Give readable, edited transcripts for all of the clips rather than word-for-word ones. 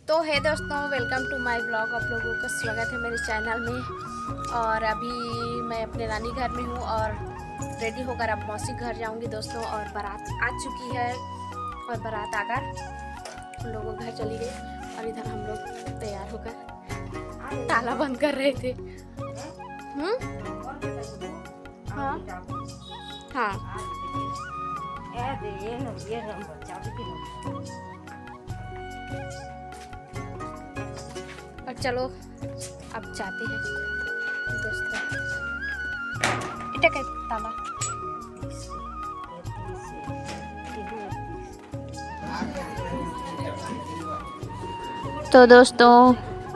तो है दोस्तों, वेलकम टू माय ब्लॉग। आप लोगों का स्वागत है मेरे चैनल में। और अभी मैं अपने नानी घर में हूँ और रेडी होकर अब मौसी घर जाऊँगी दोस्तों। और बारात आ चुकी है और बारात आकर हम लोगों घर चली गई। और इधर हम लोग तैयार होकर ताला बंद कर रहे थे। हाँ हाँ। और चलो अब जाते हैं दोस्तों। इटा का ताला तो दोस्तों,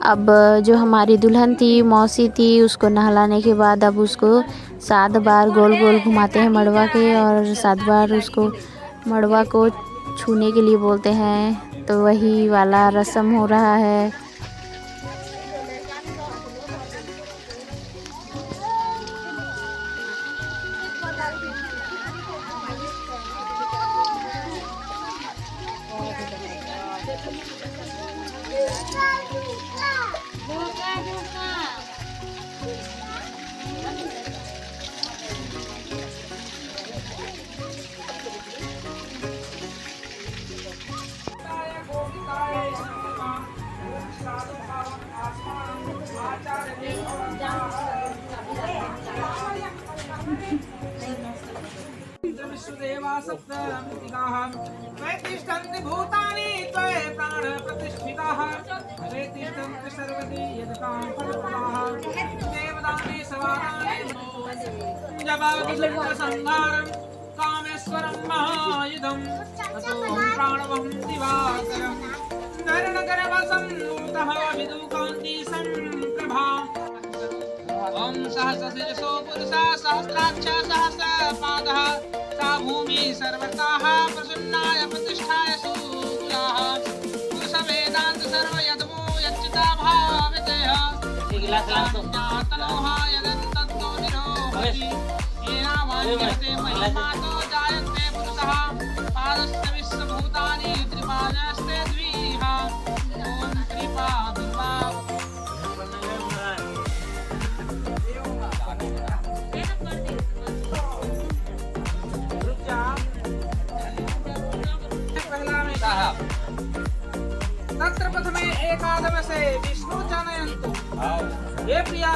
अब जो हमारी दुल्हन थी, मौसी थी, उसको नहलाने के बाद अब उसको 7 बार गोल गोल घुमाते हैं मड़वा के। और 7 बार उसको मड़वा को छूने के लिए बोलते हैं। तो वही वाला रस्म हो रहा है। विश्वदेवा सप्तमृतिकाः त्वयतिष्ठन्ति भूतानि त्वय प्राण प्रतिष्ठिताः त्वय तिष्ठन्ति सर्वदी यदतां फलप्रदाः देवदाने सवादाने जबावति संहारं कामेश्वरं महायुधम् अतो प्राणवहं दिवाकरं नरनगरवसंभूतः विदुकान्ति संप्रभा ओम सहस्रशीर्षो पुरुषः सहस्राक्ष सहस्रपादः सा भूमि सर्वताः प्रसन्नाय प्रतिष्ठाय सुकुलाः पुरुषवेदान्त सर्वयद्मो यच्चिता भावतयः ज्ञातनोः यदन्ततो निरोहति येनावान्यते महिमातो जायन्ते पुरुषः पादस्य विश्वभूतानि त्रिपादस्ते द्विहा ओम कृपा विभा तत्र प्रथमे एकादम से विष्णु जनयन्तु। ये प्रिया,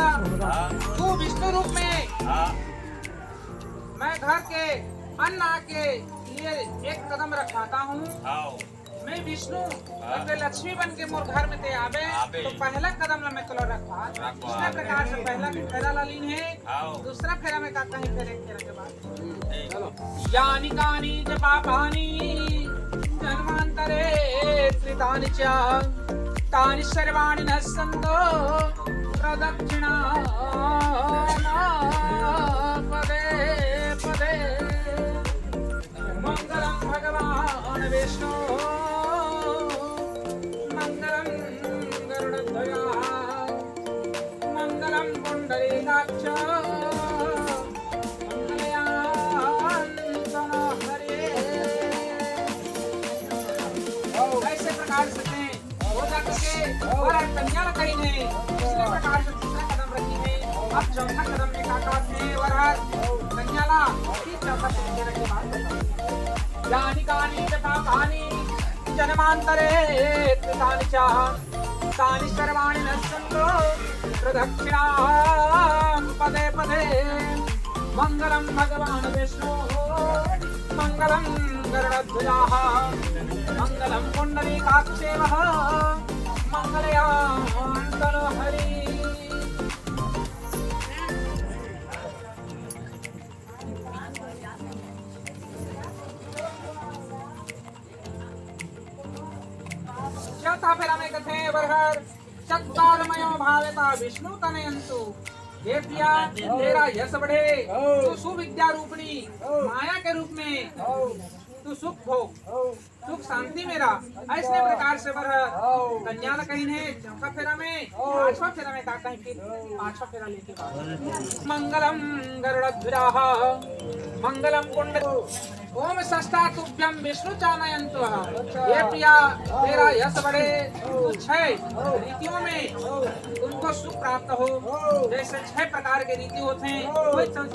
तू विष्णु रूप में मैं घर के अन्न के लिए एक कदम रखवाता हूँ। मैं विष्णु लक्ष्मी बन के मोर घर में ते आवे तो पहला कदम मैं तो रखवा। इस प्रकार से पहला फेरा लालीन है, दूसरा फेरा में का कहीं फेरे के बाद यानी कानी जपापानी जन्मांतरे त्रितानि च तानि सर्वाणि नश्यन्तो प्रदक्षिणा पदे पदे मंगलम भगवान विष्णु मंगलम गरुड़ध्वजा मंगलम पुंडरीकाक्ष और कन्या कहीं ने दूसरे प्रकार से तीसरा कदम रखी है। अब चौथा कदम में काकात में वरहर कन्याला ठीक चौथा कदम रखी बात यानी कानी जपापानी जन्मांतरे त्रितानि च तानि सर्वाणि नश्यन्तो प्रदक्षिणां पदे पदे मंगलम भगवान विष्णु मंगलम गरुड़ध्वजाः मंगलम पुंडरीकाक्षेवः मंगलयान्तनो हरि। चौथा फेरा में कथे वरहर चत्वारमयो भावेता विष्णु तनयन्तु। हे प्रिया, तेरा यश बढ़े, तू सुविद्या रूपणी माया के रूप में तू सुख भोग सुख शांति मेरा ऐसे प्रकार से बर कन्या कहीं है। चौथा फेरा में पांचवा फेरा में का कहीं फिर पांचवा फेरा लेके मंगलम गरुड़ध्वजाः मंगलम ओम सस्ता तुभ्यम विष्णु चानयंतु। ये प्रिया तेरा यश बढ़े, तू 6 रीतियों में तुमको सुख प्राप्त हो। जैसे 6 प्रकार के रीति होते हैं, कोई 6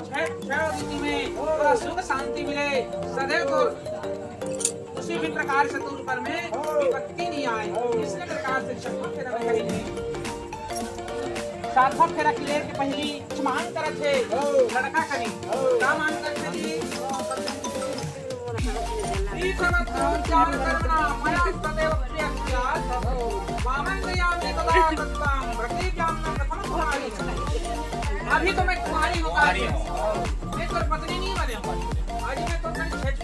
रीति में थोड़ा सुख शांति मिले, सदैव तो उसी भी प्रकार से तुम पर में विपत्ति नहीं आए। इसलिए प्रकार से 6 फेरा में करेंगे। 7वां फेरा क्लियर के पहली मांग करत है लड़का करी का मांग करते जी ई करत चार करना मया सदैव प्रियज्ञा वामंगयामि तदा तत्तां प्रतिज्ञां प्रथम कुमारी। अभी तो मैं कुमारी हूँ, मैं तो पत्नी नहीं बने हूँ, आज मैं तो कहीं छेड़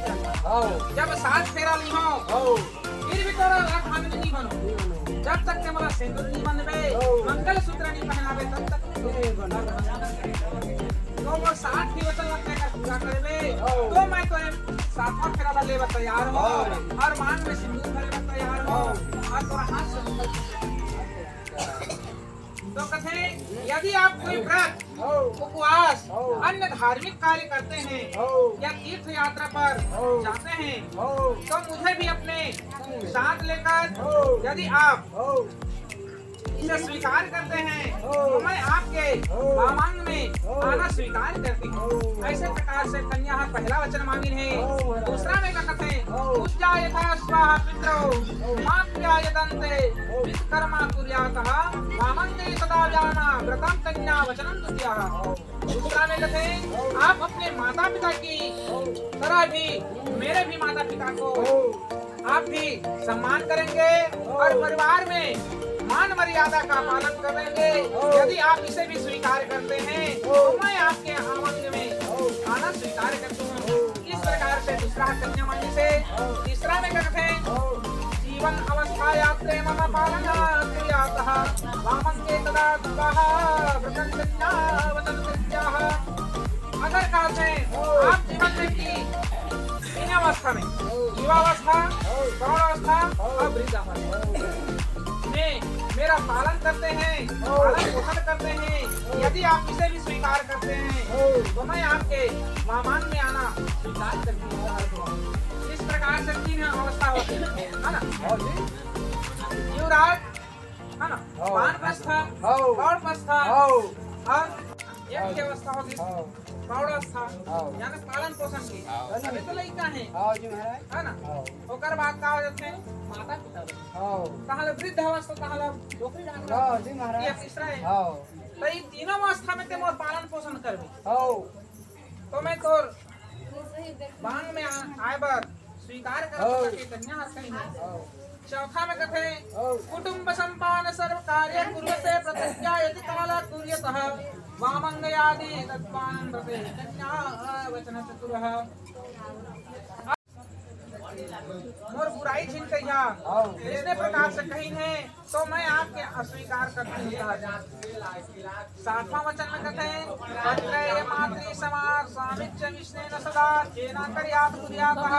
जब 7 फेरा ली हो फिर भी तोरा खाने नहीं बनो। जब तक के मला सिंदूर नहीं बनवे, मंगल सूत्र नहीं पहनावे, तब तक तो वो 7 ही वचन लगने का पूरा करवे। तो मैं तो 7वां फेरा लेवा तैयार हो और मांग में सिंदूर भरे तैयार हो और तोरा हाथ से तो कहते यदि आप कोई व्रत, उपवास, अन्य धार्मिक कार्य करते हैं या तीर्थ यात्रा पर जाते हैं तो मुझे भी अपने साथ लेकर यदि आप इसे स्वीकार करते हैं तो मैं आपके वामांग में आना स्वीकार करती हूँ। ऐसे प्रकार से कन्या पहला वचन मांगी है। दूसरा में कहते हैं पूज्या यथा स्वाहा पितरो मात्या यदन्ते विश्वकर्मा कुर्यातः वामंगे सदा जाना व्रतम कन्या वचनम द्वितीयः। दूसरा में कहते हैं आप अपने माता पिता की तरह भी मेरे भी माता पिता को आप भी सम्मान करेंगे और परिवार में मान मर्यादा का पालन करेंगे। यदि आप इसे भी स्वीकार करते हैं तो मैं आपके आमंग में आना स्वीकार करती हूँ। इस प्रकार से दूसरा कन्या मांगने से तीसरा में कहते हैं जीवन अवस्था यात्रे मम पालन क्रियातः वामंगे तदा दुःखः व्रतं कन्या वचन कृत्याः। अगर कहते हैं आप जीवन में की 3 अवस्था में युवावस्था, प्रौढ़ावस्था और वृद्धावस्था में मेरा पालन करते हैं, पालन पोषण करते हैं, यदि आप इसे भी स्वीकार करते हैं तो मैं आपके वामान में आना स्वीकार करती हूँ। इस प्रकार से 3 अवस्था होती है ना, युवराज है ना, वानप्रस्थ, प्रौढ़ावस्था और एक की अवस्था होगी प्रौढ़ावस्था यानी पालन पोषण की। अभी तो लड़का है ना, ओकर बाद का हो जाते हैं माता पिता, कहाँ वृद्ध अवस्था, कहाँ नौकरी जाना, ये तीसरा है। तो ये तीनों अवस्था में ते मोर पालन पोषण करबी तो मैं तोर बांग में आए बार स्वीकार कर कन्या कहीं। चौथा में कथे कुटुंब संपादन सर्व कार्य कुर्वते प्रतिज्ञा यदि काला कुर्यतः वामंगयादि तत्पानं व्रते कन्या वचन चतुरः। मोर बुराई छिनते या इसने प्रकार से कहीं है तो मैं आपके अस्वीकार करती हूँ। 7वां वचन में कहते हैं अत्रैय मातृ समार स्वामिच्च विष्णेन सदा जेना कर्यात् कुर्यातः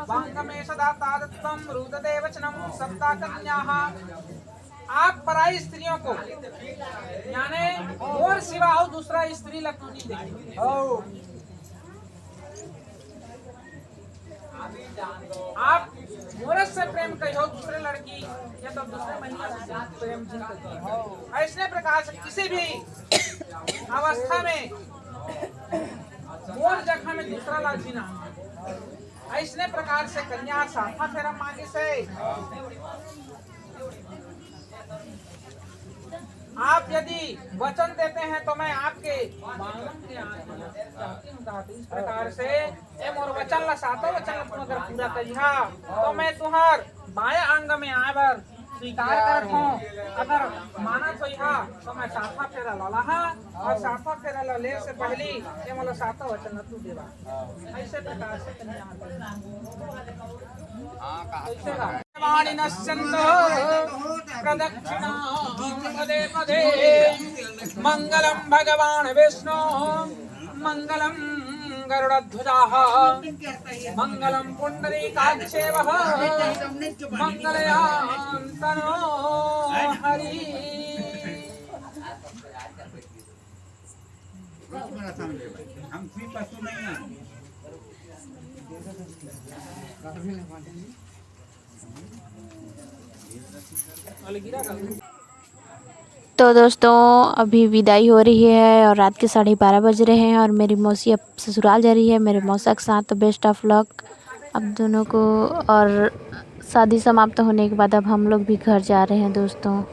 वांगमे सदा तादत्वं रुदते वचनं सप्ता कन्याः। आप पराई स्त्रियों को यानी और सिवा और दूसरा स्त्री लगती नहीं देखेंगे। आप औरत से प्रेम कहो दूसरे लड़की या तो दूसरे महिला से प्रेम जिनके ऐसे प्रकार से किसी भी अवस्था में और जगह में दूसरा लालची ना ऐसे प्रकार से कन्या 7वां फेरा मांगे से आप यदि वचन देते हैं तो मैं आपके इस प्रकार से मोर वचन ला 7वां वचन अगर पूरा करिहा तो मैं तुहार बाया अंग में आए बार स्वीकार करत हूँ। अगर मानत होइहा तो मैं 7वां फेरा लाला और 7वां फेरा ले से पहले ये मोला 7वां वचन तू देवा। ऐसे प्रकार से कन्या पदे पदे मंगलम भगवान विष्णु मंगलम गरुड़ध्वजाः मंगलम पुंडरीकाक्षेवः मंगलयां तनो हरि। हम 3 पशु नहीं हैं। तो दोस्तों अभी विदाई हो रही है और रात के 12:30 बज रहे हैं और मेरी मौसी अब ससुराल जा रही है मेरे मौसा के साथ। तो बेस्ट ऑफ लक अब दोनों को। और शादी समाप्त होने के बाद अब हम लोग भी घर जा रहे हैं दोस्तों।